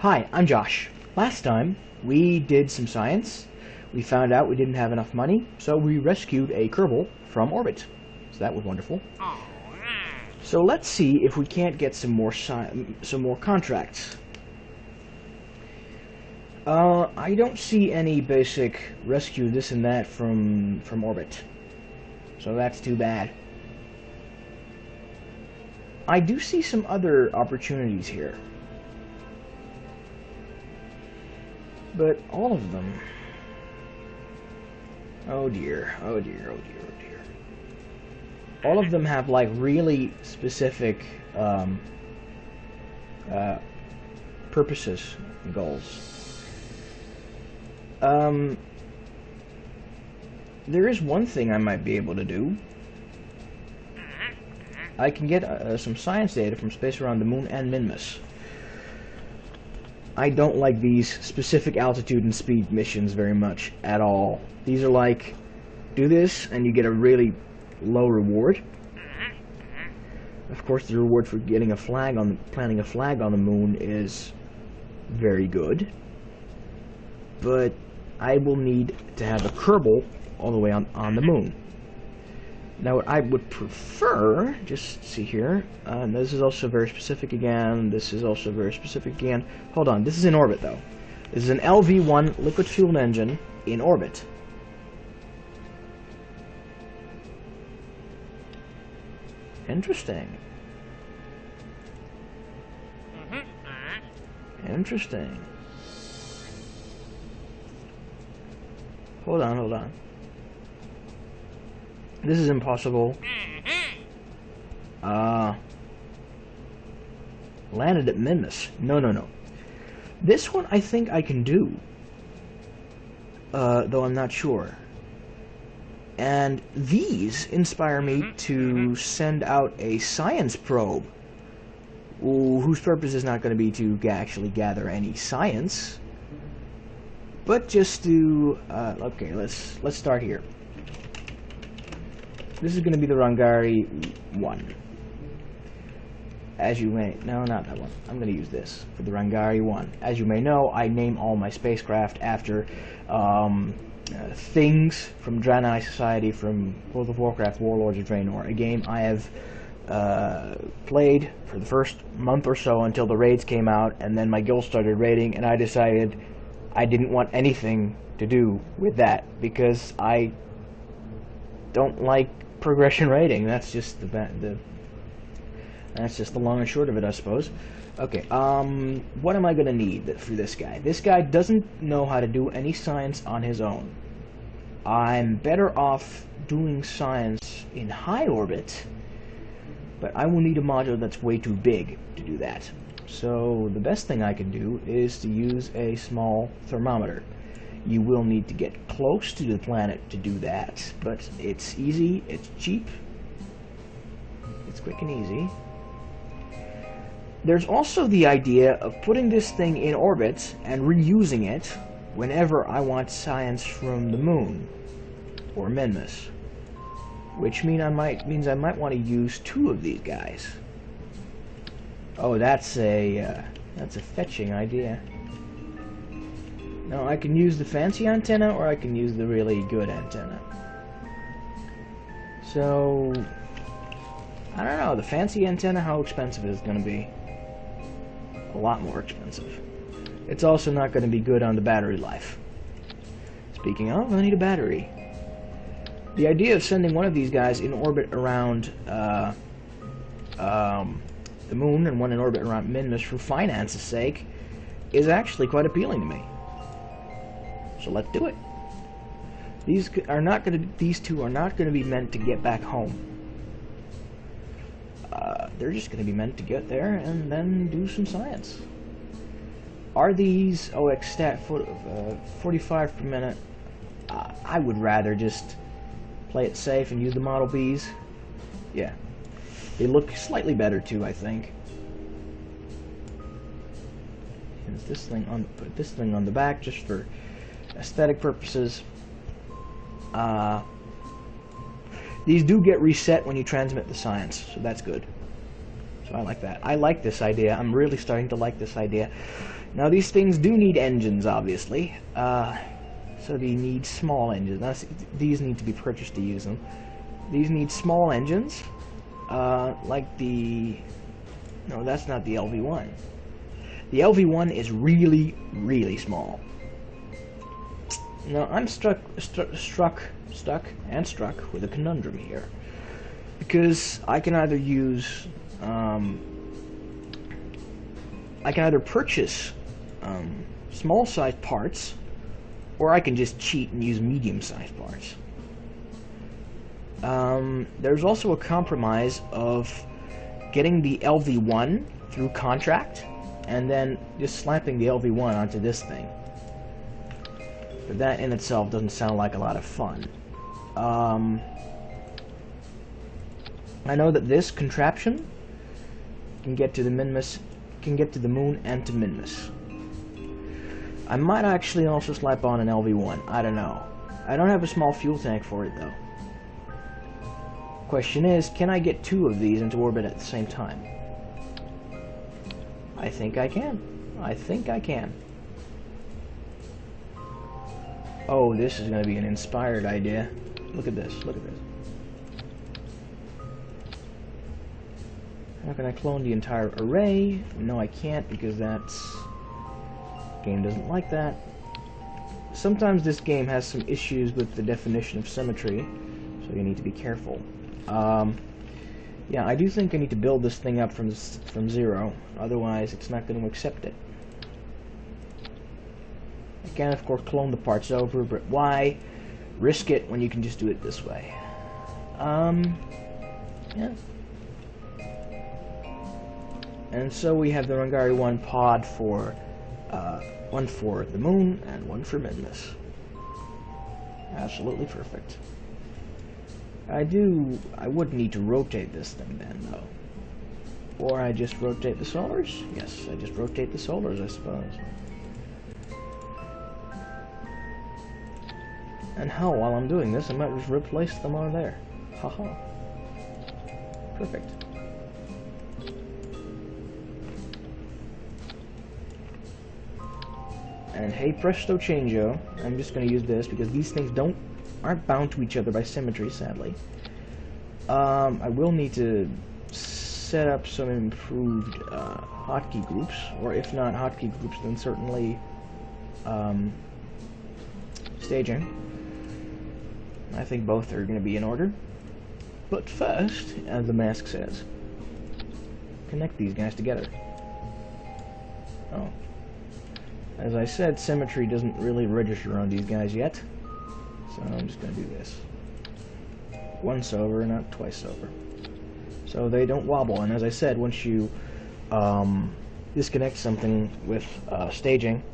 Hi, I'm Josh. Last time, we did some science. We found out we didn't have enough money, so we rescued a Kerbal from orbit. So that was wonderful. So let's see if we can't get some more contracts. I don't see any basic rescue this and that from orbit. So that's too bad. I do see some other opportunities here. But all of them... Oh dear, oh dear, oh dear, oh dear. All of them have like really specific purposes and goals. There is one thing I might be able to do. I can get some science data from space around the moon and Minmus. I don't like these specific altitude and speed missions very much at all. These are like, do this and you get a really low reward. Of course, the reward for getting planting a flag on the moon is very good. But I will need to have a Kerbal all the way on the moon. Now what I would prefer, just see here, this is also very specific again, this is also very specific again. Hold on, this is in orbit though. This is an LV-1 liquid fueled engine in orbit. Interesting. Interesting. Hold on, hold on. This is impossible. Landed at Minmus. No. This one I think I can do. Though I'm not sure. And these inspire me to send out a science probe, whose purpose is not going to be to actually gather any science, but just to, okay, let's start here. This is going to be the Rangari 1. As you may... No, not that one. I'm going to use this for the Rangari 1. As you may know, I name all my spacecraft after things from Draenei Society from World of Warcraft Warlords of Draenor, a game I have played for the first month or so until the raids came out, and then my guild started raiding, and I decided I didn't want anything to do with that, because I don't like progression rating. That's just that's just the long and short of it, I suppose. Okay, what am I gonna need for this guy? This guy doesn't know how to do any science on his own. I'm better off doing science in high orbit, but I will need a module that's way too big to do that. So the best thing I can do is to use a small thermometer. You will need to get close to the planet to do that, but it's easy, it's cheap, it's quick and easy. There's also the idea of putting this thing in orbit and reusing it whenever I want science from the moon or Minmus, which means I might want to use 2 of these guys. Oh, that's a fetching idea. No, I can use the fancy antenna, or I can use the really good antenna. So, I don't know, the fancy antenna, how expensive is it going to be? A lot more expensive. It's also not going to be good on the battery life. Speaking of, I need a battery. The idea of sending one of these guys in orbit around the moon and one in orbit around Minmus for finance's sake is actually quite appealing to me. So let's do it. These two are not going to be meant to get back home. They're just going to be meant to get there and then do some science. Are these OX stat 45 per minute? I would rather just play it safe and use the Model Bs. Yeah, they look slightly better too, I think. Put this thing on the back just for aesthetic purposes. These do get reset when you transmit the science, so that's good. So I like that. I like this idea. I'm really starting to like this idea. Now these things do need engines, obviously. So they need small engines. These need to be purchased to use them. These need small engines, like the... No, that's not the LV1. The LV1 is really, really small. Now I'm stuck with a conundrum here, because I can either use, I can either purchase small-sized parts, or I can just cheat and use medium-sized parts. There's also a compromise of getting the LV1 through contract, and then just slapping the LV1 onto this thing. But that in itself doesn't sound like a lot of fun. I know that this contraption can get to the Minmus, can get to the moon and to Minmus. I might actually also slap on an LV1. I don't know. I don't have a small fuel tank for it though. Question is, can I get 2 of these into orbit at the same time? I think I can. I think I can. Oh, this is going to be an inspired idea. Look at this. Look at this. How can I clone the entire array? No, I can't, because that's... game doesn't like that. Sometimes this game has some issues with the definition of symmetry, so you need to be careful. Yeah, I do think I need to build this thing up from 0, otherwise it's not going to accept it. I can, of course, clone the parts over, but why risk it when you can just do it this way? Yeah. And so we have the Rangari 1 pod for, one for the moon and one for Minmus. Absolutely perfect. I would need to rotate this thing then, though. Or I just rotate the solars? Yes, I just rotate the solars, I suppose. And hell, while I'm doing this, I might just replace them on there. Haha. Perfect. And hey presto changeo, I'm just going to use this because these things aren't bound to each other by symmetry, sadly. I will need to set up some improved hotkey groups, or if not hotkey groups, then certainly staging. I think both are going to be in order. But first, as the mask says, connect these guys together. Oh. As I said, symmetry doesn't really register on these guys yet. So I'm just going to do this. Once over, not twice over. So they don't wobble. And as I said, once you disconnect something with staging,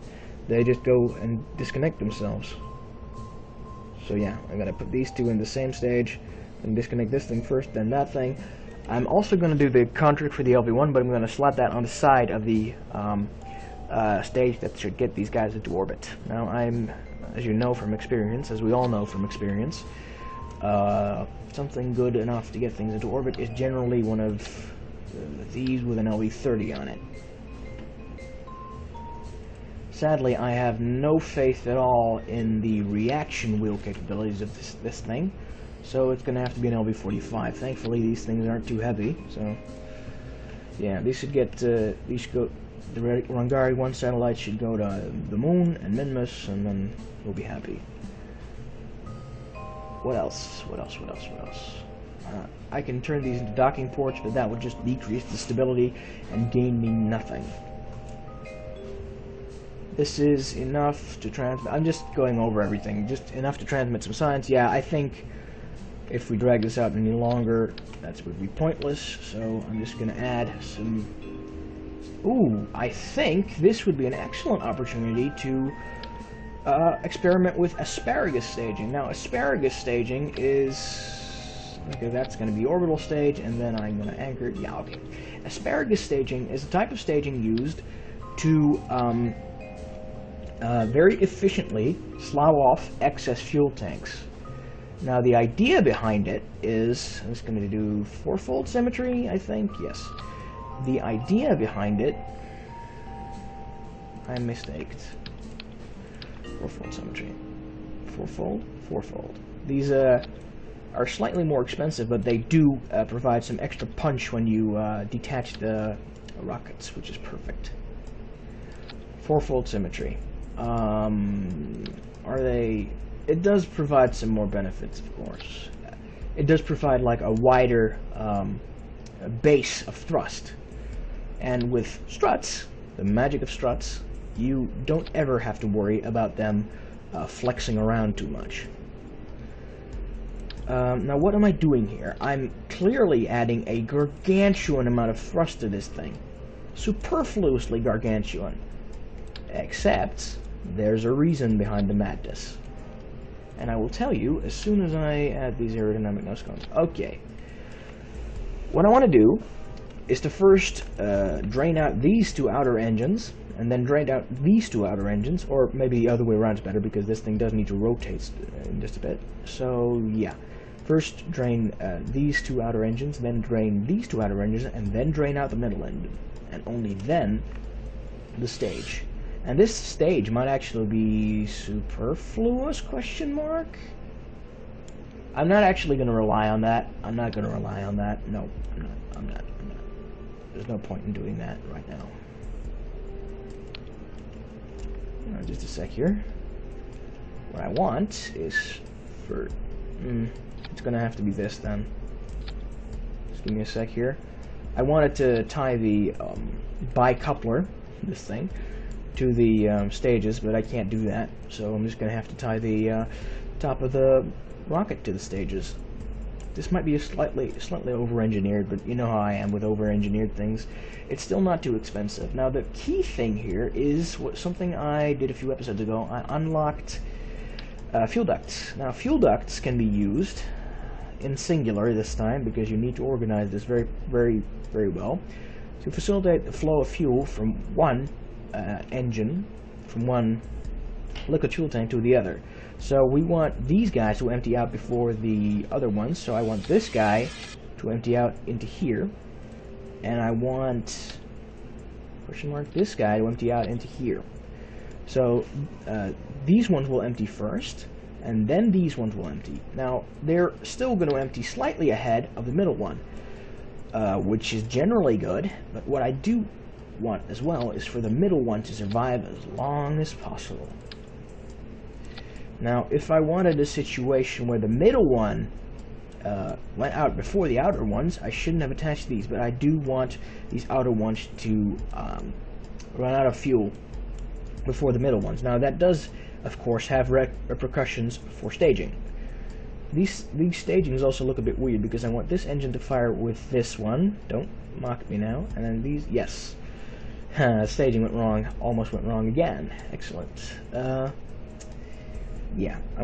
they just go and disconnect themselves. So yeah, I'm going to put these two in the same stage, and disconnect this thing first, then that thing. I'm also going to do the contract for the LV1, but I'm going to slot that on the side of the stage that should get these guys into orbit. Now I'm, as you know from experience, as we all know from experience, something good enough to get things into orbit is generally one of these with an LV30 on it. Sadly, I have no faith at all in the reaction wheel capabilities of this thing, so it's going to have to be an LV45. Thankfully, these things aren't too heavy, so yeah, these should get, these should go, the Rangari 1 satellite should go to the moon and Minmus, and then we'll be happy. What else? What else? What else? What else? I can turn these into docking ports, but that would just decrease the stability and gain me nothing. This is enough to transmit. I'm just going over everything. Just enough to transmit some science. Yeah, I think if we drag this out any longer, that would be pointless. So I'm just going to add some... Ooh, I think this would be an excellent opportunity to experiment with asparagus staging. Now, asparagus staging is... Okay, that's going to be orbital stage, and then I'm going to anchor it. Yeah, okay. Asparagus staging is a type of staging used to very efficiently slough off excess fuel tanks. Now, the idea behind it is, I'm just going to do fourfold symmetry, I think, yes, the idea behind it, I mistaked. Fourfold symmetry. Fourfold? Fourfold. These are slightly more expensive, but they do provide some extra punch when you detach the rockets, which is perfect. Fourfold symmetry. Are they... It does provide some more benefits, of course. It does provide like a wider base of thrust. And with struts, the magic of struts, you don't ever have to worry about them flexing around too much. Now what am I doing here? I'm clearly adding a gargantuan amount of thrust to this thing. Superfluously gargantuan. Except, there's a reason behind the madness. And I will tell you as soon as I add these aerodynamic nose cones. Okay. What I want to do is to first drain out these two outer engines, and then drain out these two outer engines, or maybe the other way around is better because this thing does need to rotate in just a bit. So yeah, first drain these two outer engines, then drain these two outer engines, and then drain out the middle engine, and only then the stage. And this stage might actually be superfluous, question mark? I'm not actually going to rely on that. I'm not going to rely on that. No, I'm not. There's no point in doing that right now. Just a sec here. What I want is for... it's going to have to be this then. Just give me a sec here. I wanted to tie the bicoupler, this thing, to the stages, but I can't do that, so I'm just going to have to tie the top of the rocket to the stages. This might be a slightly over-engineered, but you know how I am with over-engineered things. It's still not too expensive. Now the key thing here is something I did a few episodes ago. I unlocked fuel ducts. Now fuel ducts can be used in singular this time because you need to organize this very, very, very well to facilitate the flow of fuel from one engine, from one liquid fuel tank to the other. So we want these guys to empty out before the other ones, so I want this guy to empty out into here, and I want this guy to empty out into here. So these ones will empty first, and then these ones will empty. Now they're still going to empty slightly ahead of the middle one, which is generally good, but what I do want as well is for the middle one to survive as long as possible. Now if I wanted a situation where the middle one went out before the outer ones, I shouldn't have attached these, but I do want these outer ones to run out of fuel before the middle ones. Now that does of course have repercussions for staging. These stagings also look a bit weird because I want this engine to fire with this one. Don't mock me now. And then these, yes. Staging went wrong, almost went wrong again. Excellent. Yeah, I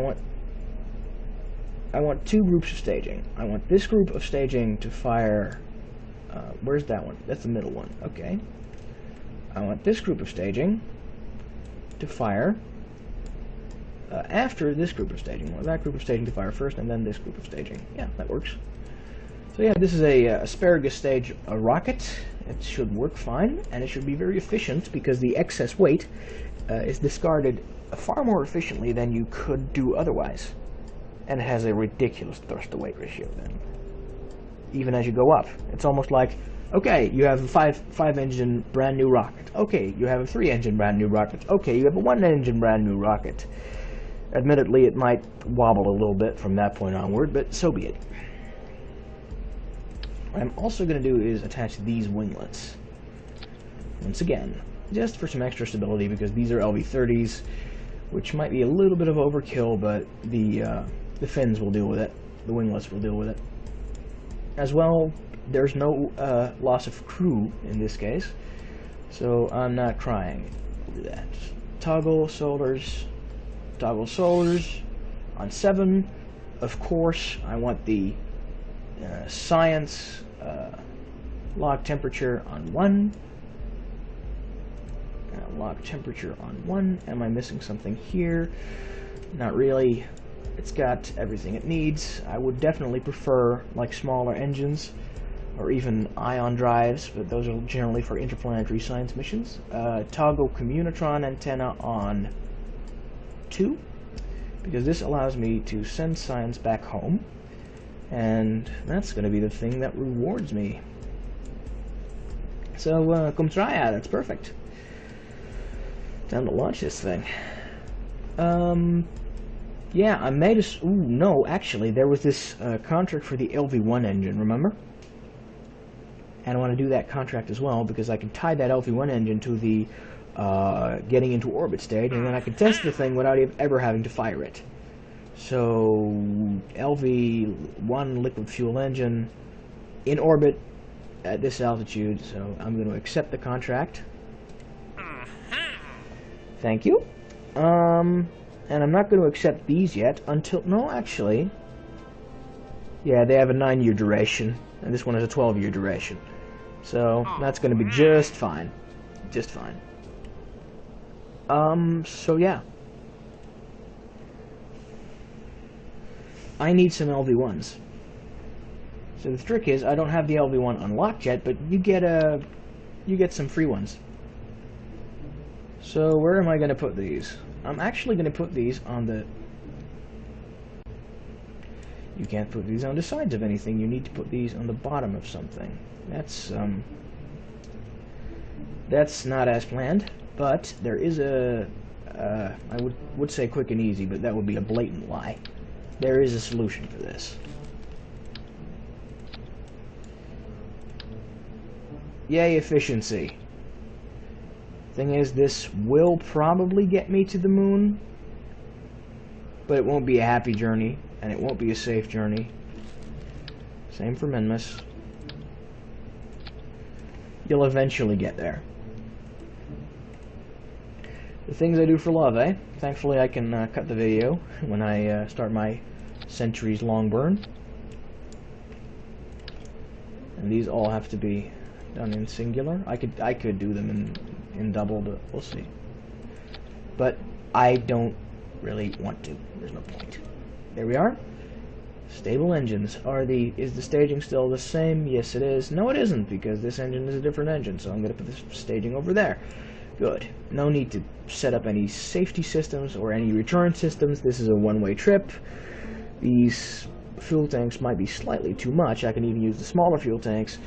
want two groups of staging. I want this group of staging to fire... where's that one? That's the middle one. Okay. I want this group of staging to fire after this group of staging. I want that group of staging to fire first, and then this group of staging. Yeah, that works. So yeah, this is a asparagus stage rocket. It should work fine, and it should be very efficient because the excess weight is discarded far more efficiently than you could do otherwise. And it has a ridiculous thrust-to-weight ratio then. Even as you go up. It's almost like, okay, you have a five-engine brand new rocket. Okay, you have a 3-engine brand new rocket. Okay, you have a 1-engine brand new rocket. Admittedly, it might wobble a little bit from that point onward, but so be it. What I'm also going to do is attach these winglets. Once again, just for some extra stability, because these are LV-30s, which might be a little bit of overkill, but the fins will deal with it. The winglets will deal with it. As well, there's no loss of crew in this case, so I'm not crying over that. Toggle soldiers on 7. Of course, I want the science log temperature on 1. Log temperature on 1. Am I missing something here? Not really. It's got everything it needs. I would definitely prefer like smaller engines or even ion drives, but those are generally for interplanetary science missions. Toggle communitron antenna on 2, because this allows me to send science back home, and that's going to be the thing that rewards me. So, come try it, that's perfect. Time to launch this thing. Yeah, I made a... Ooh, no, actually, there was this contract for the LV-1 engine, remember? And I want to do that contract as well, because I can tie that LV-1 engine to the getting into orbit stage, and then I can test the thing without ever having to fire it. So, LV-1 liquid fuel engine in orbit at this altitude, so I'm going to accept the contract. Thank you. And I'm not going to accept these yet until... No, actually. Yeah, they have a 9-year duration, and this one has a 12-year duration. So, that's going to be just fine. Just fine. So yeah. I need some LV-1s. So the trick is, I don't have the LV-1 unlocked yet, but you get some free ones. So where am I going to put these? I'm actually going to put these on the... You can't put these on the sides of anything. You need to put these on the bottom of something. That's not as planned, but there is a... I would say quick and easy, but that would be a blatant lie. There is a solution for this. Yay, efficiency. Thing is, this will probably get me to the moon, but it won't be a happy journey, and it won't be a safe journey. Same for Minmus. You'll eventually get there. The things I do for love, eh? Thankfully I can cut the video when I start my centuries-long burn. And these all have to be done in singular. I could do them in double, but we'll see. But I don't really want to. There's no point. There we are. Stable engines. Is the staging still the same? Yes, it is. No, it isn't, because this engine is a different engine, so I'm going to put this staging over there. Good. No need to set up any safety systems or any return systems. This is a one-way trip. These fuel tanks might be slightly too much. I can even use the smaller fuel tanks.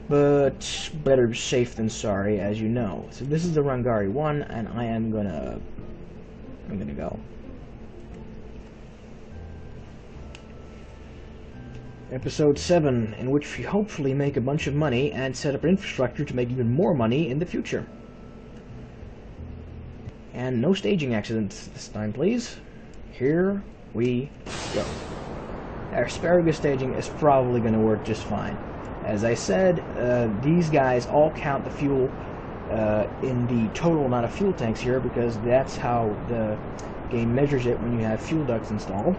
But better safe than sorry, as you know. So this is the Rangari 1, and I'm gonna go. Episode 7, in which we hopefully make a bunch of money and set up infrastructure to make even more money in the future. And no staging accidents this time, please. Here we go. Our asparagus staging is probably going to work just fine. As I said, these guys all count the fuel in the total amount of fuel tanks here, because that's how the game measures it when you have fuel ducts installed.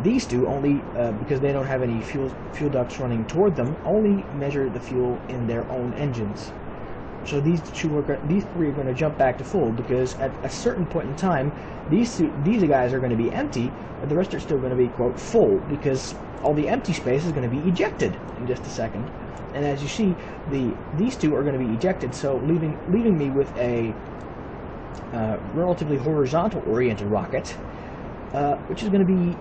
These two only, because they don't have any fuel ducts running toward them, only measure the fuel in their own engines. So these three are going to jump back to full, because at a certain point in time, these guys are going to be empty, but the rest are still going to be, quote, full, because all the empty space is going to be ejected in just a second. And as you see, these two are going to be ejected, so leaving me with a relatively horizontal oriented rocket, which is going to be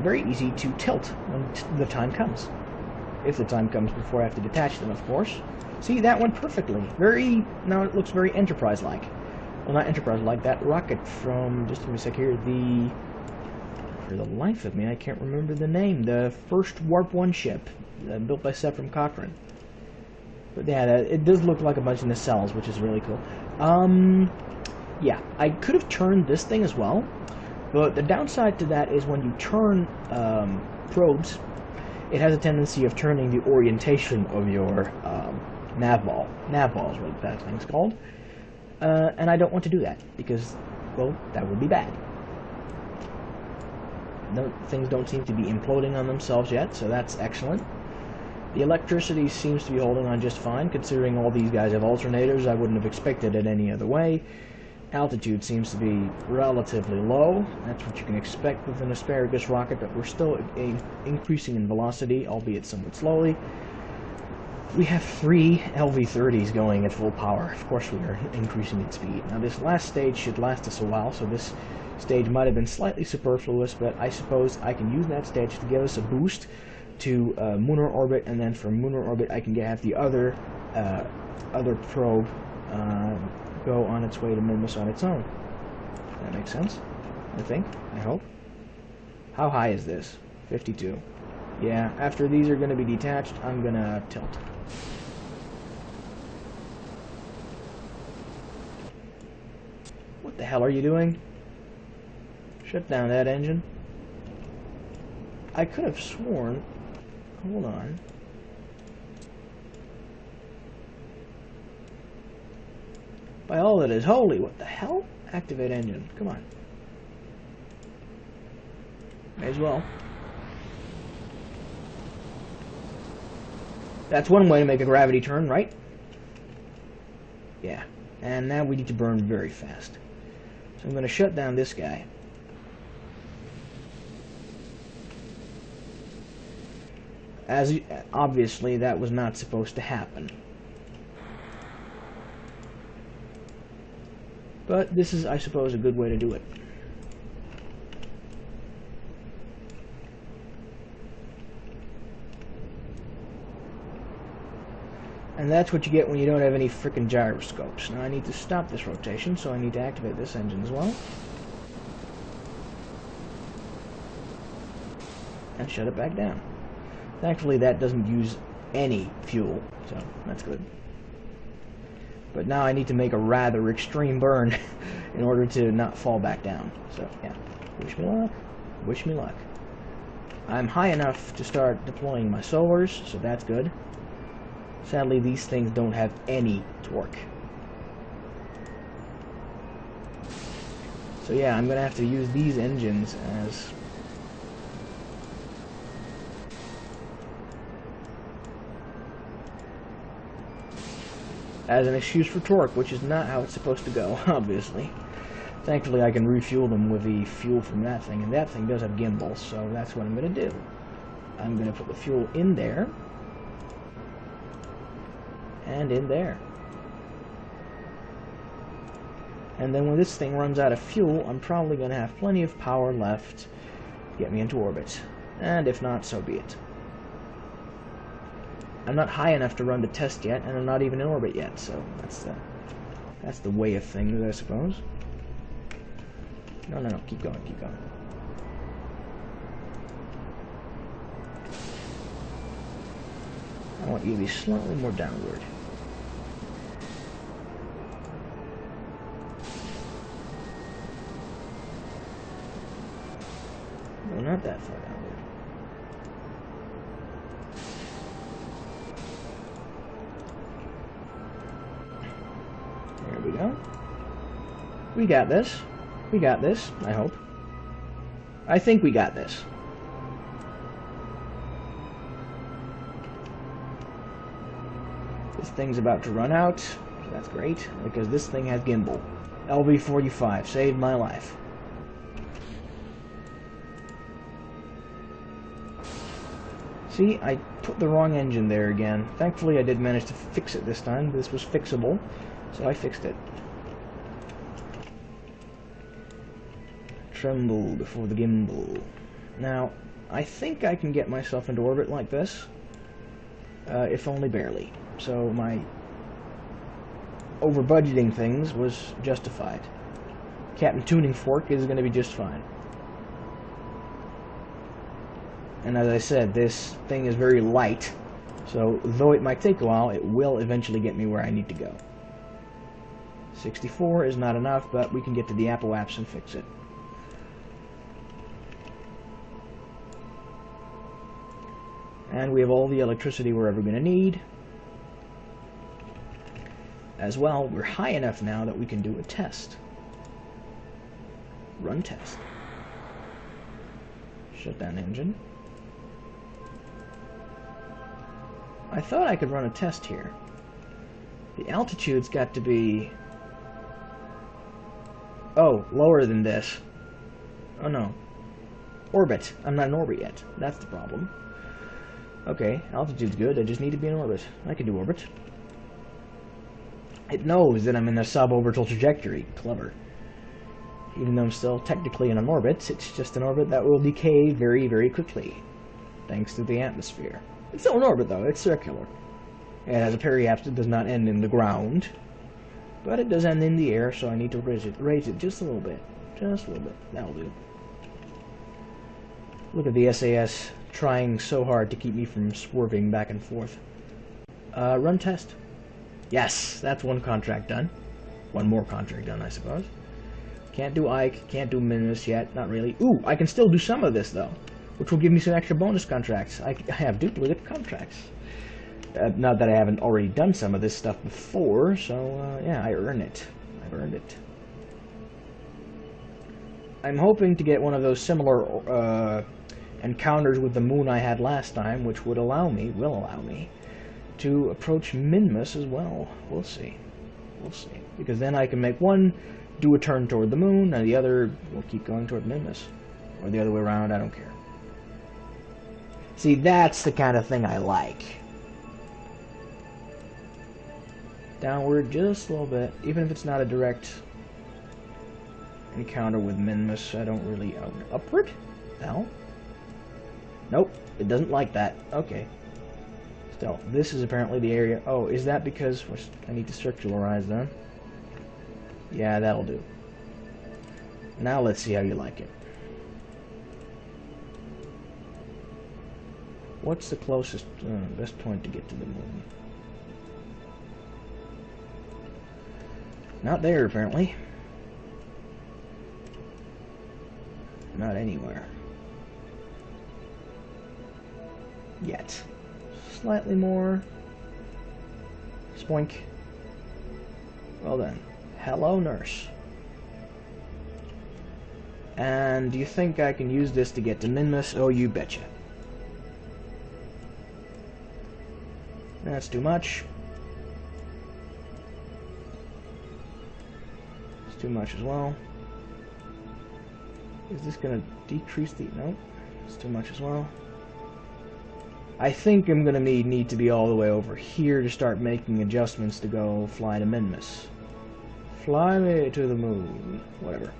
very easy to tilt when the time comes. If the time comes before I have to detach them, of course. See, that went perfectly. Now it looks very Enterprise-like. Well, not Enterprise-like, that rocket from, just give me a sec here, for the life of me, I can't remember the name. The first Warp 1 ship, built by Sephram Cochrane. But yeah, it does look like a bunch of nacelles, which is really cool. Yeah, I could have turned this thing as well, but the downside to that is when you turn probes, it has a tendency of turning the orientation of your nav ball. Nav ball is what that thing's called. And I don't want to do that, because, well, that would be bad. No, things don't seem to be imploding on themselves yet, so that's excellent. The electricity seems to be holding on just fine, considering all these guys have alternators. I wouldn't have expected it any other way. Altitude seems to be relatively low. That's what you can expect with an asparagus rocket, but we're still increasing in velocity, albeit somewhat slowly. We have 3 LV-30s going at full power. Of course we are increasing its speed. Now this last stage should last us a while, so this stage might have been slightly superfluous, but I suppose I can use that stage to give us a boost to lunar orbit, and then from lunar orbit I can have the other probe go on its way to Minmus on its own. That makes sense, I think, I hope. How high is this? 52. Yeah, after these are going to be detached, I'm going to tilt. What the hell are you doing? Shut down that engine. I could have sworn... Hold on. By all that is holy, what the hell? Activate engine. Come on. May as well. That's one way to make a gravity turn, right? Yeah. And now we need to burn very fast. So I'm going to shut down this guy. As obviously that was not supposed to happen. But this is, I suppose, a good way to do it. And that's what you get when you don't have any frickin' gyroscopes. Now I need to stop this rotation, so I need to activate this engine as well. And shut it back down. Thankfully that doesn't use any fuel, so that's good. But now I need to make a rather extreme burn in order to not fall back down. So yeah, wish me luck. Wish me luck. I'm high enough to start deploying my solars, so that's good. Sadly, these things don't have any torque. So yeah, I'm going to have to use these engines as an excuse for torque, which is not how it's supposed to go, obviously. Thankfully, I can refuel them with the fuel from that thing, and that thing does have gimbals, so that's what I'm going to do. I'm going to put the fuel in there. And in there. And then when this thing runs out of fuel, I'm probably going to have plenty of power left to get me into orbit. And if not, so be it. I'm not high enough to run the test yet, and I'm not even in orbit yet, so that's the way of things, I suppose. No, keep going, keep going. I want you to be slightly more downward. No, not that far downward. There we go. We got this. We got this, I hope. I think we got this. This thing's about to run out. So that's great, because this thing has gimbal. LV-45 saved my life. See, I put the wrong engine there again. Thankfully, I did manage to fix it this time. This was fixable, so I fixed it. Tremble before the gimbal. Now, I think I can get myself into orbit like this, if only barely. So my over-budgeting things was justified. Captain Tuning Fork is going to be just fine. And as I said, this thing is very light, so though it might take a while, it will eventually get me where I need to go. 64 is not enough, but we can get to the Apple apps and fix it. And we have all the electricity we're ever going to need. As well, we're high enough now that we can do a test. Run test. Shut down engine. I thought I could run a test here. The altitude's got to be... Oh, lower than this. Oh no. Orbit. I'm not in orbit yet. That's the problem. Okay, altitude's good. I just need to be in orbit. I can do orbit. It knows that I'm in a suborbital trajectory. Clever. Even though I'm still technically in an orbit, it's just an orbit that will decay very, very quickly, thanks to the atmosphere. It's still an orbit, though. It's circular. It has a periapse. It does not end in the ground, but it does end in the air, so I need to raise it just a little bit. Just a little bit. That'll do. Look at the SAS trying so hard to keep me from swerving back and forth. Run test. Yes, that's one contract done. One more contract done, I suppose. Can't do Ike, can't do Minus yet, not really. Ooh, I can still do some of this, though, which will give me some extra bonus contracts. I have duplicate contracts. Not that I haven't already done some of this stuff before, so, yeah, I earn it. I've earned it. I'm hoping to get one of those similar encounters with the moon I had last time, which will allow me, to approach Minmus as well. We'll see. We'll see. Because then I can make one do a turn toward the moon, and the other will keep going toward Minmus. Or the other way around, I don't care. See, that's the kind of thing I like. Downward just a little bit, even if it's not a direct encounter with Minmus. I don't really... upward? No. Nope, it doesn't like that. Okay. Still, this is apparently the area... Oh, is that because... I need to circularize then? Yeah, that'll do. Now let's see how you like it. What's the closest... best point to get to the moon? Not there, apparently. Not anywhere. Yet. Slightly more. Spoink. Well then. Hello, nurse. And do you think I can use this to get to Minmus? Oh, you betcha. That's too much. It's too much as well. Is this gonna decrease the... Nope. It's too much as well. I think I'm gonna need to be all the way over here to start making adjustments to go fly to Minmus. Fly me to the moon. Whatever.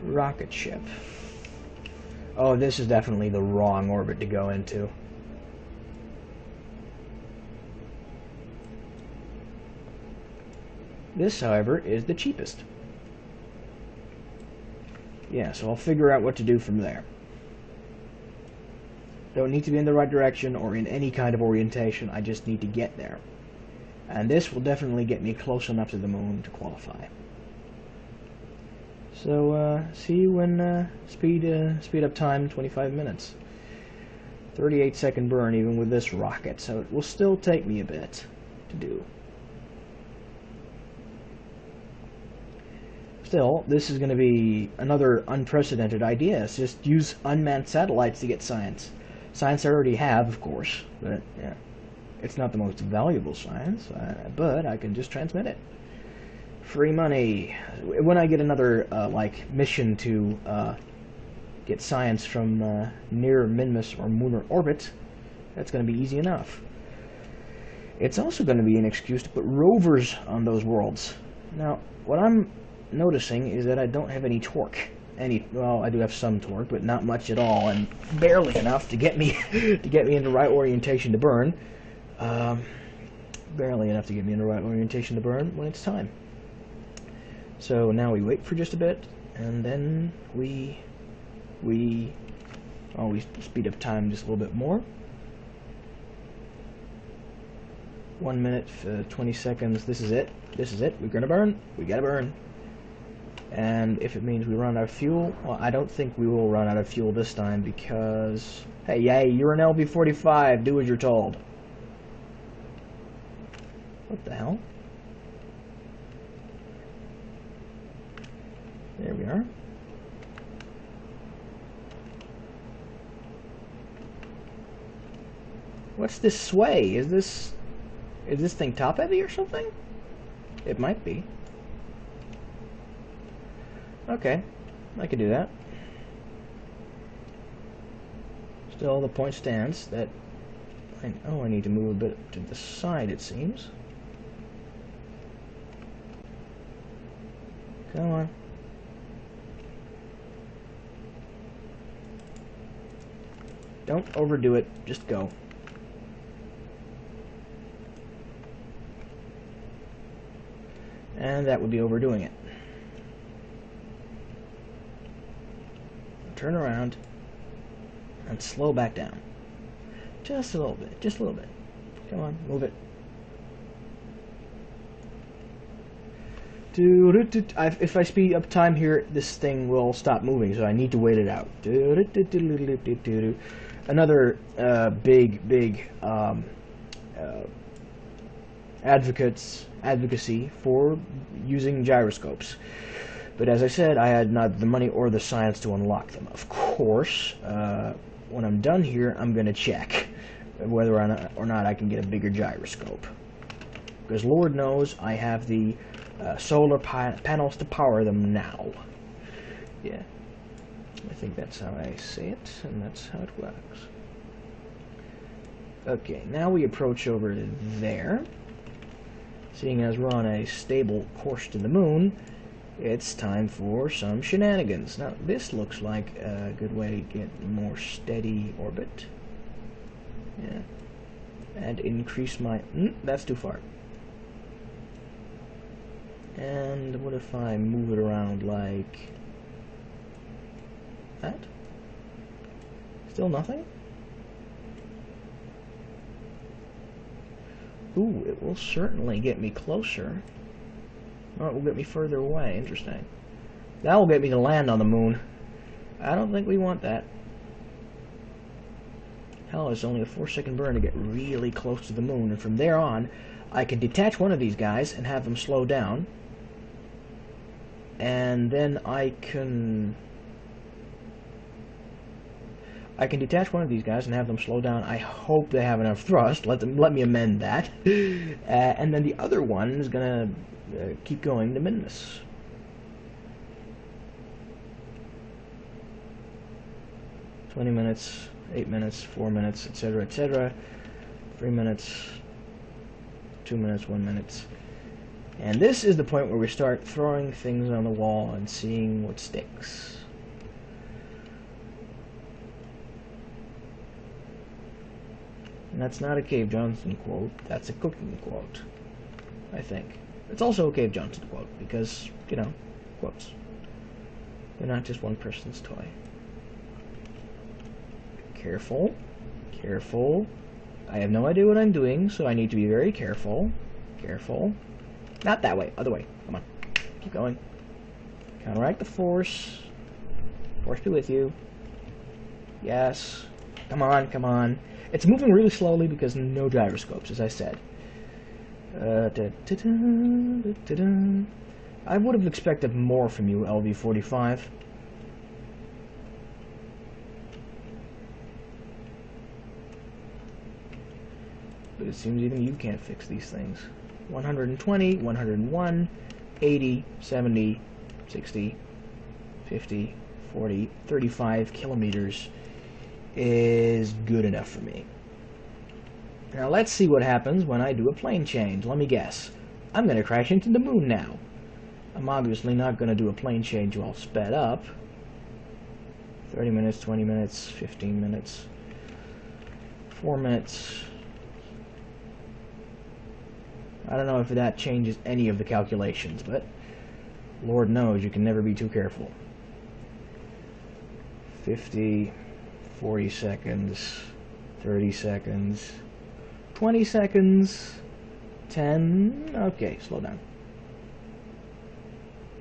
Rocket ship. Oh, this is definitely the wrong orbit to go into. This, however, is the cheapest. Yeah, so I'll figure out what to do from there. Don't need to be in the right direction or in any kind of orientation, I just need to get there. And this will definitely get me close enough to the moon to qualify. So, see you when speed up time 25 minutes. 38-second burn even with this rocket, so it will still take me a bit to do. Still, this is going to be another unprecedented idea. It's just use unmanned satellites to get science. Science I already have, of course, but yeah, it's not the most valuable science, but I can just transmit it. Free money. When I get another, like, mission to get science from near Minmus or lunar orbit, that's going to be easy enough. It's also going to be an excuse to put rovers on those worlds. Now, what I'm noticing is that I don't have any torque. Well, I do have some torque, but not much at all, and barely enough to get me in the right orientation to burn. Barely enough to get me in the right orientation to burn when it's time. So now we wait for just a bit, and then we speed up time just a little bit more. 1 minute, 20 seconds. This is it. This is it. We're gonna burn. We gotta burn. And if it means we run out of fuel, well, I don't think we will run out of fuel this time because... Hey, yay, you're an LV-45. Do as you're told. What the hell? There we are. What's this sway? Is this thing top heavy or something? It might be. Okay, I could do that. Still, the point stands that I need to move a bit to the side, it seems. Come on. Don't overdo it, just go. And that would be overdoing it. Turn around and slow back down. Just a little bit, just a little bit. Come on, move it. If I speed up time here, this thing will stop moving, so I need to wait it out. Another big advocacy for using gyroscopes. But as I said, I had not the money or the science to unlock them. Of course, when I'm done here, I'm going to check whether or not I can get a bigger gyroscope. Because Lord knows I have the solar panels to power them now. Yeah, I think that's how I say it, and that's how it works. Okay, now we approach over to there. Seeing as we're on a stable course to the moon, it's time for some shenanigans. Now, this looks like a good way to get a more steady orbit. Yeah. And increase my... that's too far. And what if I move it around like... that? Still nothing? Ooh, it will certainly get me closer. Oh, it will get me further away. Interesting. That will get me to land on the moon. I don't think we want that. Hell, it's only a 4-second burn to get really close to the moon, and from there on, I can detach one of these guys and have them slow down. And then I can detach one of these guys and have them slow down. I hope they have enough thrust. Let me amend that. And then the other one is gonna keep going to Minmus. "20 minutes, 8 minutes, 4 minutes, etc., etc. 3 minutes, 2 minutes, 1 minute. And this is the point where we start throwing things on the wall and seeing what sticks. And that's not a Cave Johnson quote, that's a cooking quote, I think. It's also a Cave Johnson quote, because, you know, quotes. They're not just one person's toy. Careful. Careful. I have no idea what I'm doing, so I need to be very careful. Careful. Not that way, other way. Come on. Keep going. Counteract the force. Force be with you. Yes. Come on, come on. It's moving really slowly because no gyroscopes, as I said. I would have expected more from you, LV-45. But it seems even you can't fix these things. 120, 101, 80, 70, 60, 50, 40, 35 kilometers is good enough for me. Now let's see what happens when I do a plane change. Let me guess. I'm going to crash into the moon now. I'm obviously not going to do a plane change while sped up. 30 minutes, 20 minutes, 15 minutes, 4 minutes. I don't know if that changes any of the calculations, but Lord knows you can never be too careful. 50, 40 seconds, 30 seconds, 20 seconds, 10, okay, slow down.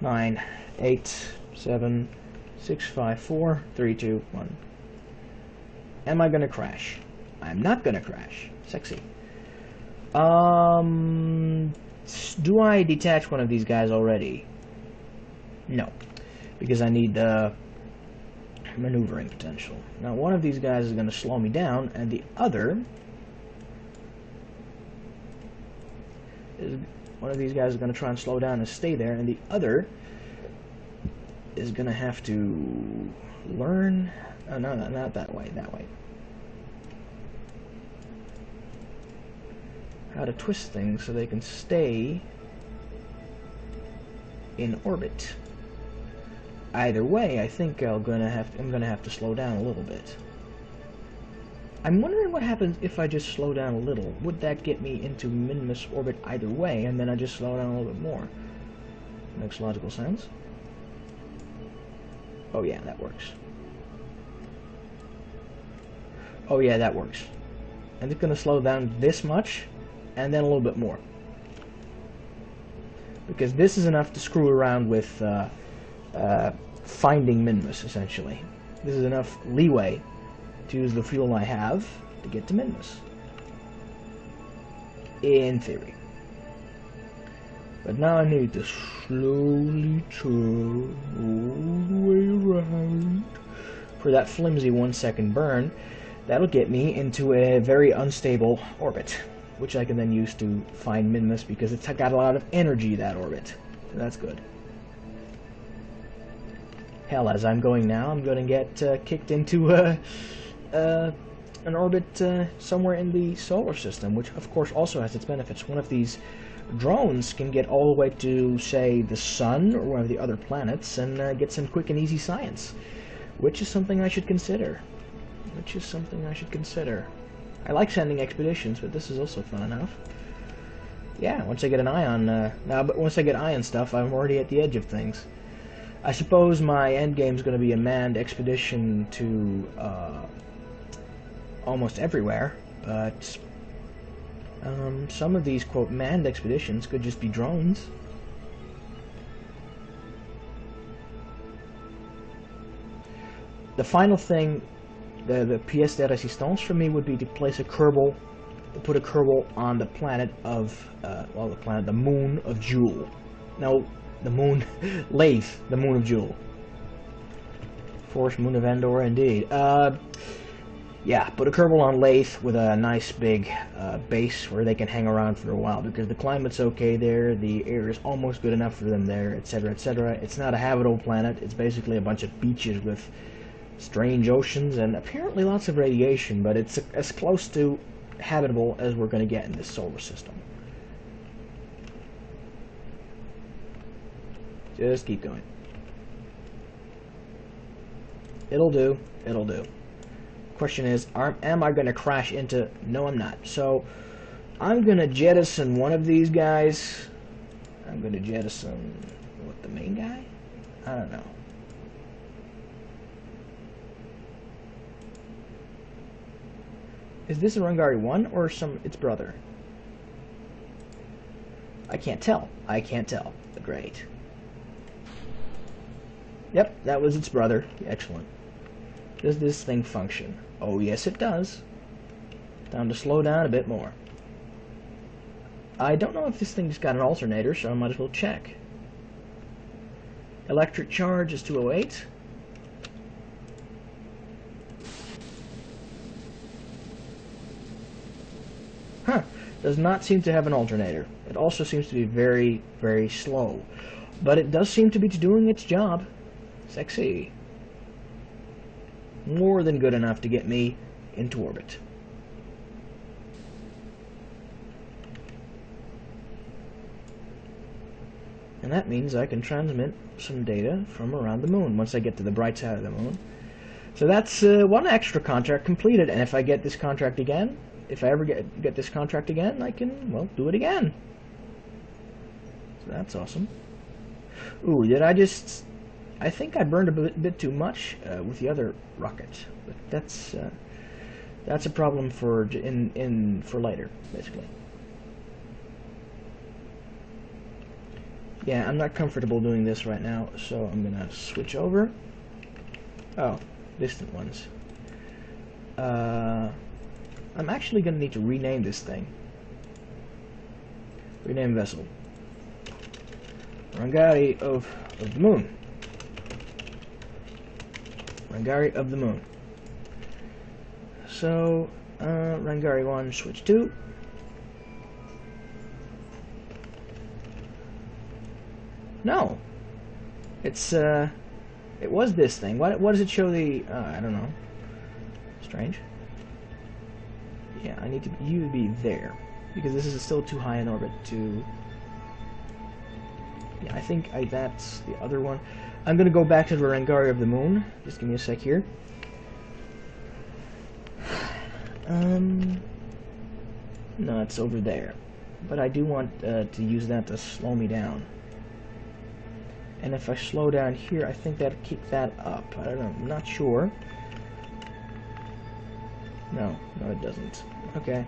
9, 8, 7, 6, 5, 4, 3, 2, 1. Am I going to crash? I'm not going to crash. Sexy. Do I detach one of these guys already? No, because I need maneuvering potential. Now one of these guys is going to slow me down, and the other is one of these guys is going to try and slow down and stay there, and the other is gonna have to learn. Oh, no, not that way. That way. How to twist things so they can stay in orbit. Either way, I think I'm gonna have to slow down a little bit. I'm wondering what happens if I just slow down a little. Would that get me into minimus orbit either way, and then I just slow down a little bit more? Makes logical sense. Oh yeah, that works. Oh yeah, that works. And it's gonna slow down this much, and then a little bit more. Because this is enough to screw around with finding minimus, essentially. This is enough leeway to use the fuel I have to get to minimus. In theory. But now I need to slowly turn all the way around for that flimsy 1 second burn. That'll get me into a very unstable orbit, which I can then use to find minimus because it's got a lot of energy, that orbit. So that's good. Hell, as I'm going now, I'm going to get kicked into an orbit somewhere in the solar system, which of course also has its benefits. One of these drones can get all the way to, say, the sun or one of the other planets and get some quick and easy science, which is something I should consider. I like sending expeditions, but this is also fun enough. Yeah, once I get an eye on once I get ion stuff, I'm already at the edge of things. I suppose my end game is going to be a manned expedition to almost everywhere, but some of these, quote, manned expeditions could just be drones. The final thing, the pièce de résistance for me would be to place a Kerbal, to put a Kerbal on the planet of, the moon of Jool. No, the moon, Lathe, the moon of Jool. Force moon of Endor, indeed. Yeah, put a Kerbal on Lathe with a nice big base where they can hang around for a while, because the climate's okay there, the air is almost good enough for them there, etc., etc. It's not a habitable planet, it's basically a bunch of beaches with strange oceans and apparently lots of radiation, but it's as close to habitable as we're going to get in this solar system. Just keep going. It'll do. It'll do. Question is, am I going to crash into... No, I'm not. So, I'm going to jettison one of these guys. I'm going to jettison... What, the main guy? I don't know. Is this a Rungari 1 or its brother? I can't tell. I can't tell. Great. Yep, that was its brother. Excellent. Does this thing function? Oh, yes, it does. Time to slow down a bit more. I don't know if this thing's got an alternator, so I might as well check. Electric charge is 208. Huh. Does not seem to have an alternator. It also seems to be very, very slow. But it does seem to be doing its job. Sexy. More than good enough to get me into orbit. And that means I can transmit some data from around the moon once I get to the bright side of the moon. So that's one extra contract completed, and if I get this contract again, if I ever get this contract again, I can, well, do it again. So that's awesome. Ooh, did I just... I think I burned a bit too much with the other rocket, but that's a problem for for later, basically. Yeah, I'm not comfortable doing this right now, so I'm gonna switch over. Oh, distant ones. I'm actually gonna need to rename this thing. Rename vessel. Rungari of the moon. Rungari of the moon. So, Rungari 1, switch 2. No. It's It was this thing. What does it show the... I don't know. Strange. Yeah, I need you to be there. Because this is still too high in orbit to... Yeah, I think that's the other one. I'm going to go back to the Rangari of the Moon. Just give me a sec here. No, it's over there. But I do want to use that to slow me down. And if I slow down here, I think that'll keep that up. I don't know, I'm not sure. No, it doesn't. Okay.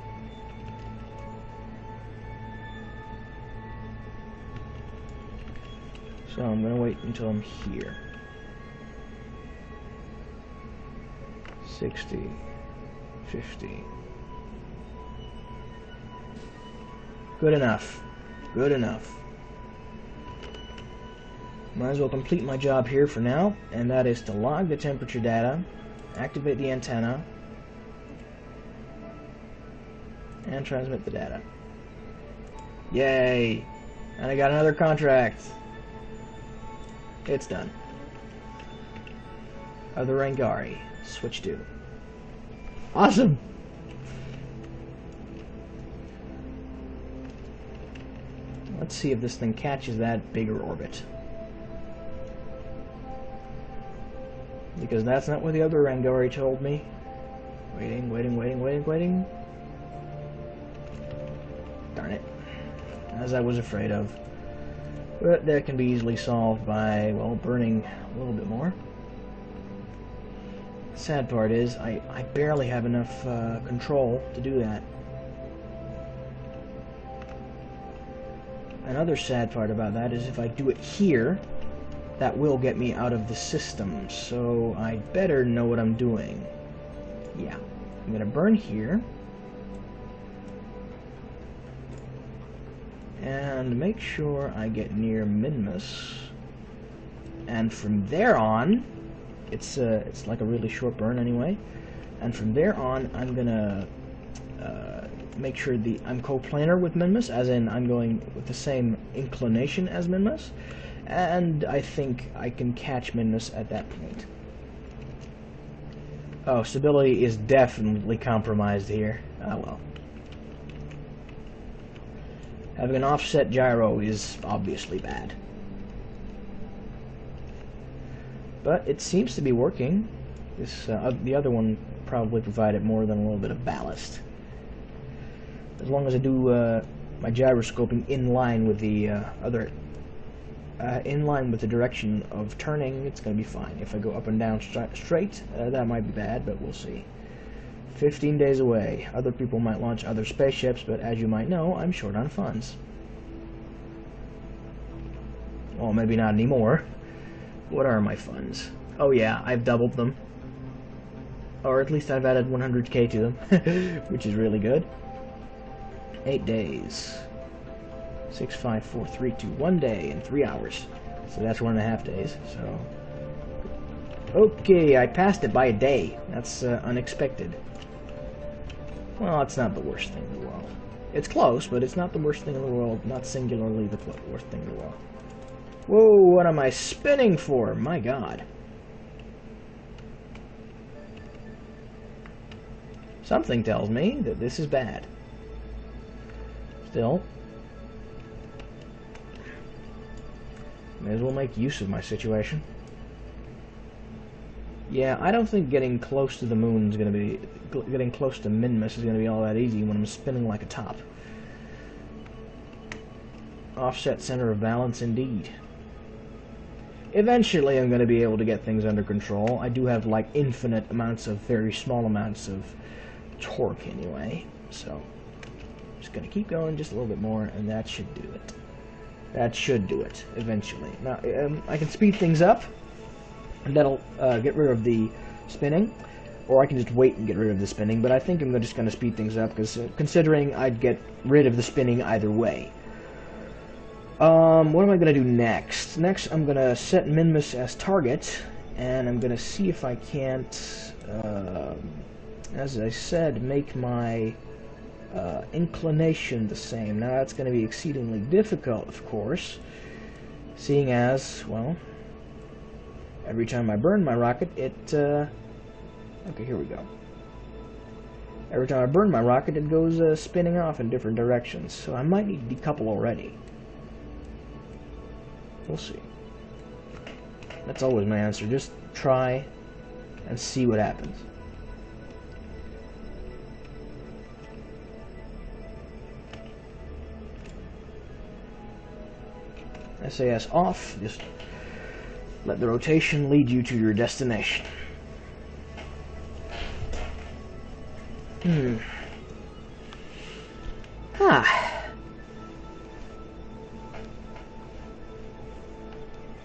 So I'm gonna wait until I'm here. 60, 50. Good enough. Good enough. Might as well complete my job here for now, and that is to log the temperature data, activate the antenna, and transmit the data. Yay! And I got another contract. It's done. Other Rangari. Switch to. Awesome! Let's see if this thing catches that bigger orbit. Because that's not what the other Rangari told me. Waiting. Darn it. As I was afraid of. But that can be easily solved by, well, burning a little bit more. The sad part is, I barely have enough control to do that. Another sad part about that is if I do it here, that will get me out of the system, so I better know what I'm doing. Yeah, I'm gonna burn here. And make sure I get near Minmus. And from there on, it's like a really short burn anyway. And from there on, I'm gonna make sure I'm coplanar with Minmus, as in I'm going with the same inclination as Minmus. And I think I can catch Minmus at that point. Oh, stability is definitely compromised here. Ah, well. Having an offset gyro is obviously bad. But it seems to be working. The other one probably provided more than a little bit of ballast. As long as I do my gyroscoping in line with the in line with the direction of turning, it's going to be fine. If I go up and down straight, that might be bad, but we'll see. 15 days away. Other people might launch other spaceships, but as you might know, I'm short on funds. Well, maybe not anymore. What are my funds? Oh yeah, I've doubled them. Or at least I've added 100k to them, which is really good. 8 days. 6, 5, 4, 3, 2, 1 day and 3 hours. So that's 1.5 days. So, okay, I passed it by a day. That's unexpected. Well, it's not the worst thing in the world. It's close, but it's not the worst thing in the world. Not singularly the worst thing in the world. Whoa, what am I spinning for? My God. Something tells me that this is bad. Still, may as well make use of my situation. Yeah, I don't think getting close to the moon is going to be... Getting close to Minmus is going to be all that easy when I'm spinning like a top. Offset center of balance indeed. Eventually I'm going to be able to get things under control. I do have like infinite amounts of very small amounts of torque anyway. So, just going to keep going just a little bit more and that should do it. That should do it, eventually. Now, I can speed things up, and that'll get rid of the spinning, or I can just wait and get rid of the spinning, but I think I'm just going to speed things up, because considering I'd get rid of the spinning either way. What am I going to do next? Next, I'm going to set Minmus as target, and I'm going to see if I can't, as I said, make my inclination the same. Now that's going to be exceedingly difficult, of course, seeing as, well, Every time I burn my rocket, it... okay, here we go. Every time I burn my rocket, it goes spinning off in different directions. So I might need to decouple already. We'll see. That's always my answer. Just try and see what happens. SAS off. Just let the rotation lead you to your destination.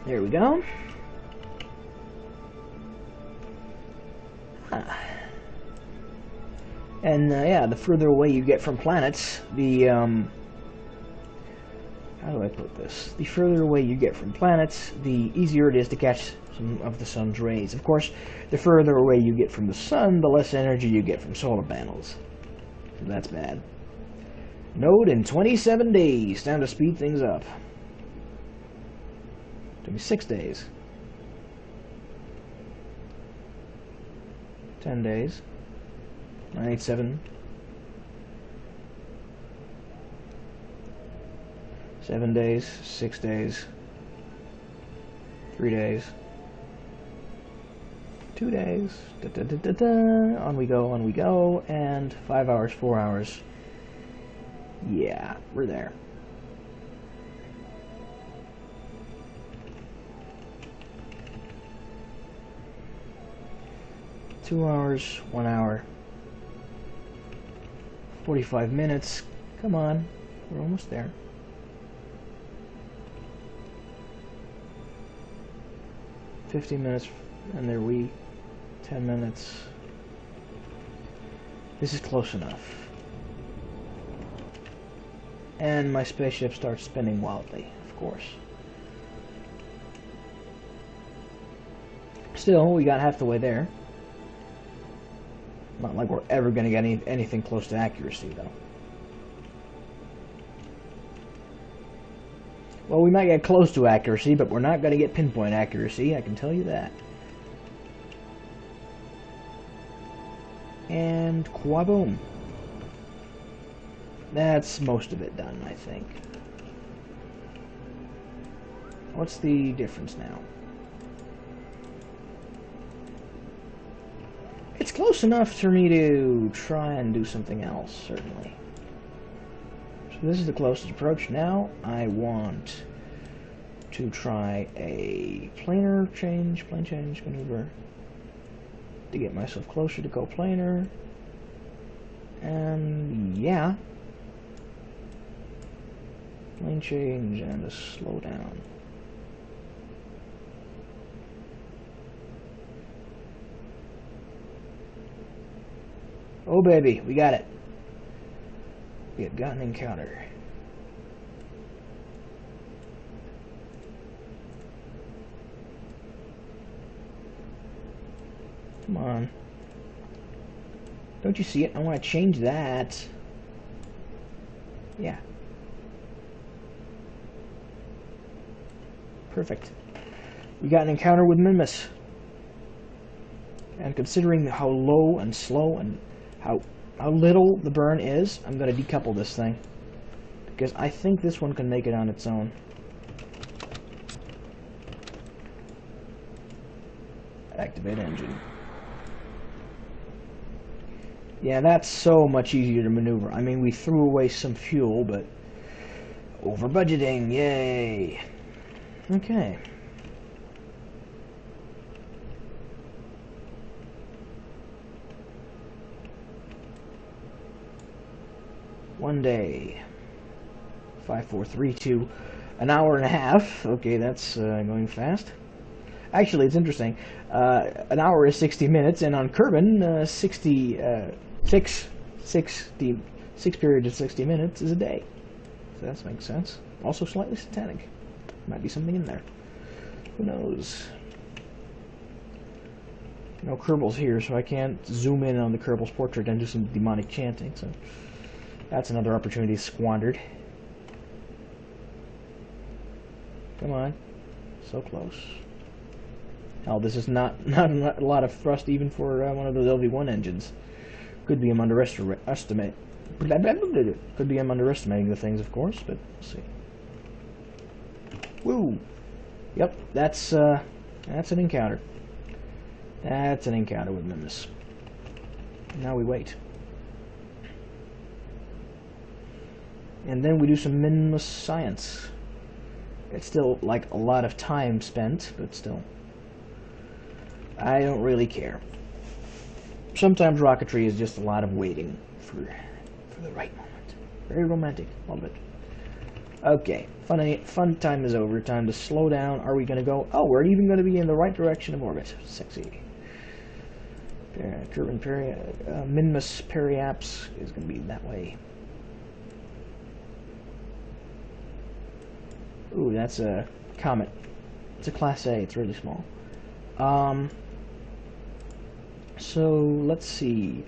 There we go. And yeah, the further away you get from planets, the how do I put this? The further away you get from planets, the easier it is to catch some of the sun's rays. Of course, the further away you get from the sun, the less energy you get from solar panels. So that's bad. Node in 27 days. Time to speed things up. Took me 6 days. 10 days. 987. 7 days. 6 days. 3 days. 2 days. Da, da, da, da, da. On we go, on we go. And 5 hours, 4 hours. Yeah, we're there. Two hours, 1 hour, 45 minutes. Come on, we're almost there. 50 minutes, and there we. 10 minutes. This is close enough. And my spaceship starts spinning wildly, of course. Still, we got half the way there. Not like we're ever going to get anything close to accuracy, though. Well, we might get close to accuracy, but we're not going to get pinpoint accuracy, I can tell you that. And quaboom. That's most of it done, I think. What's the difference now? It's close enough for me to try and do something else, certainly. So this is the closest approach. Now I want to try a plane change maneuver to get myself closer to coplanar. And yeah. Plane change and a slow down. Oh baby, we got it. We have got an encounter. Come on. Don't you see it? I want to change that. Yeah. Perfect. We got an encounter with Minmus. And considering how low and slow and how little the burn is, I'm going to decouple this thing. Because I think this one can make it on its own. Activate engine. Yeah, that's so much easier to maneuver. I mean, we threw away some fuel, but over budgeting, yay. Okay. One day. 5, 4, 3, 2. An hour and a half. Okay, that's going fast. Actually, it's interesting. An hour is 60 minutes, and on Kerbin, 6 periods of 60 minutes is a day. So that makes sense. Also slightly satanic. Might be something in there. Who knows? No Kerbal's here, so I can't zoom in on the Kerbal's portrait and do some demonic chanting, so that's another opportunity squandered. Come on. So close. Hell, this is not a lot of thrust even for one of those LV1 engines. Could be I'm underestimating. Could be I'm underestimating the things, of course, but we'll see. Woo! Yep, that's an encounter. That's an encounter with Minmus. Now we wait. And then we do some Minmus science. It's still like a lot of time spent, but still. I don't really care. Sometimes rocketry is just a lot of waiting for the right moment. Very romantic, all of it. Okay, fun time is over. Time to slow down. Are we going to go? Oh, we're even going to be in the right direction of orbit. Sexy. Minmus periaps is going to be that way. Ooh, that's a comet. It's a Class A. It's really small. So let's see.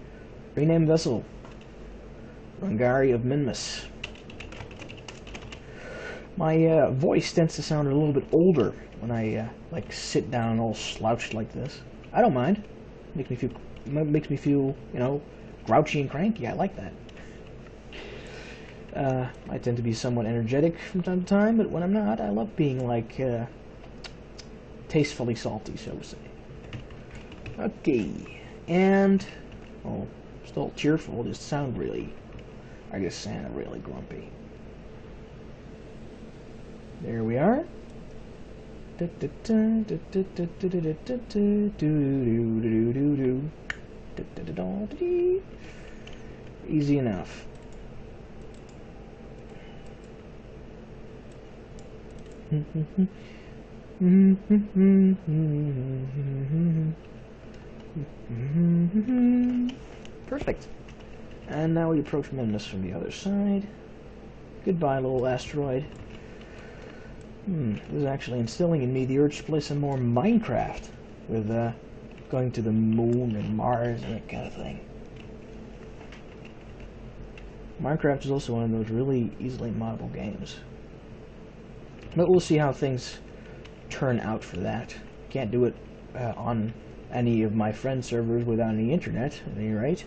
Rename vessel. Rungari of Minmus. My voice tends to sound a little bit older when I like sit down all slouched like this. I don't mind. Makes me feel, you know, grouchy and cranky. I like that. I tend to be somewhat energetic from time to time, but when I'm not, I love being like tastefully salty, so to say. Okay, and still cheerful. Just sound really, I just sound really grumpy. There we are. Easy enough. Perfect. And now we approach Minmus from the other side. Goodbye, little asteroid. This is actually instilling in me the urge to play some more Minecraft with going to the moon and Mars and that kind of thing. Minecraft is also one of those really easily moddable games. But we'll see how things turn out for that. Can't do it on any of my friend servers without any internet, at any rate.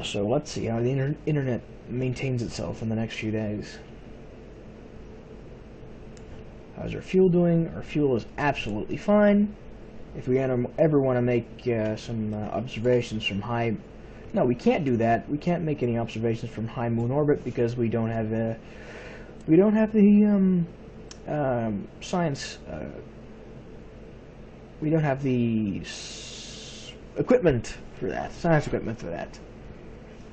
So let's see how the internet maintains itself in the next few days. How's our fuel doing? Our fuel is absolutely fine. If we ever want to make some observations from high... No, we can't do that. We can't make any observations from high moon orbit because we don't have the science. We don't have the equipment for that. Science equipment for that.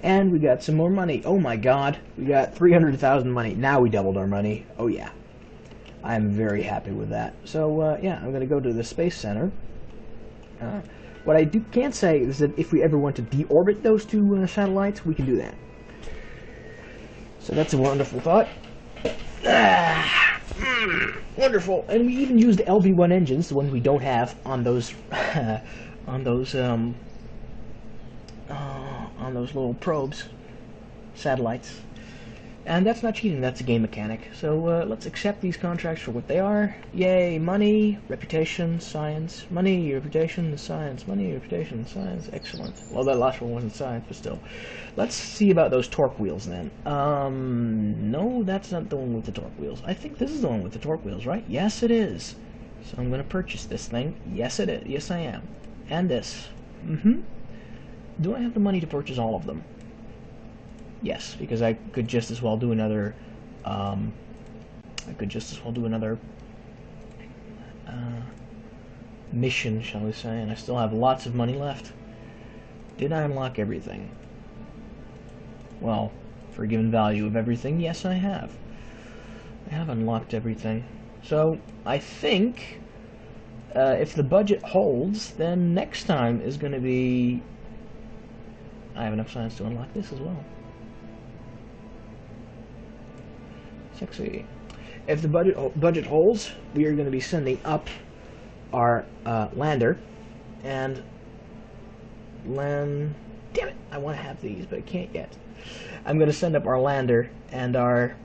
And we got some more money. Oh my God, we got 300,000 money. Now we doubled our money. Oh yeah. I'm very happy with that. So, yeah, I'm going to go to the Space Center. What I can't say is that if we ever want to deorbit those two satellites, we can do that. So that's a wonderful thought. Wonderful. And we even used LV1 engines, the ones we don't have, on those on those little probes, satellites. And that's not cheating, that's a game mechanic. So let's accept these contracts for what they are. Yay, money, reputation, science. Money, reputation, science. Money, reputation, science. Excellent. Well, that last one wasn't science, but still. Let's see about those torque wheels then. No, that's not the one with the torque wheels. I think this is the one with the torque wheels, right? Yes, it is. So I'm going to purchase this thing. Yes, it is. Yes, I am. And this. Do I have the money to purchase all of them? Yes, because I could just as well do another. Mission, shall we say? And I still have lots of money left. Did I unlock everything? Well, for a given value of everything, yes, I have. I have unlocked everything. So I think if the budget holds, then next time is going to be. I have enough science to unlock this as well. Sexy. If the budget holds, we are going to be sending up our lander and damn it! I want to have these, but I can't yet. I'm going to send up our lander and our.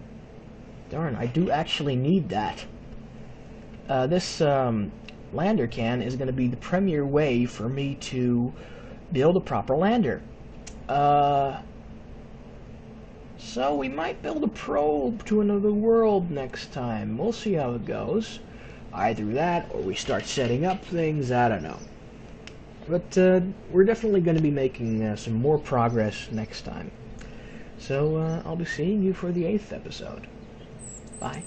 Darn! I do actually need that. This lander can is going to be the premier way for me to build a proper lander. So we might build a probe to another world next time. We'll see how it goes. Either that, or we start setting up things, I don't know. But we're definitely going to be making some more progress next time. So I'll be seeing you for the 8th episode. Bye.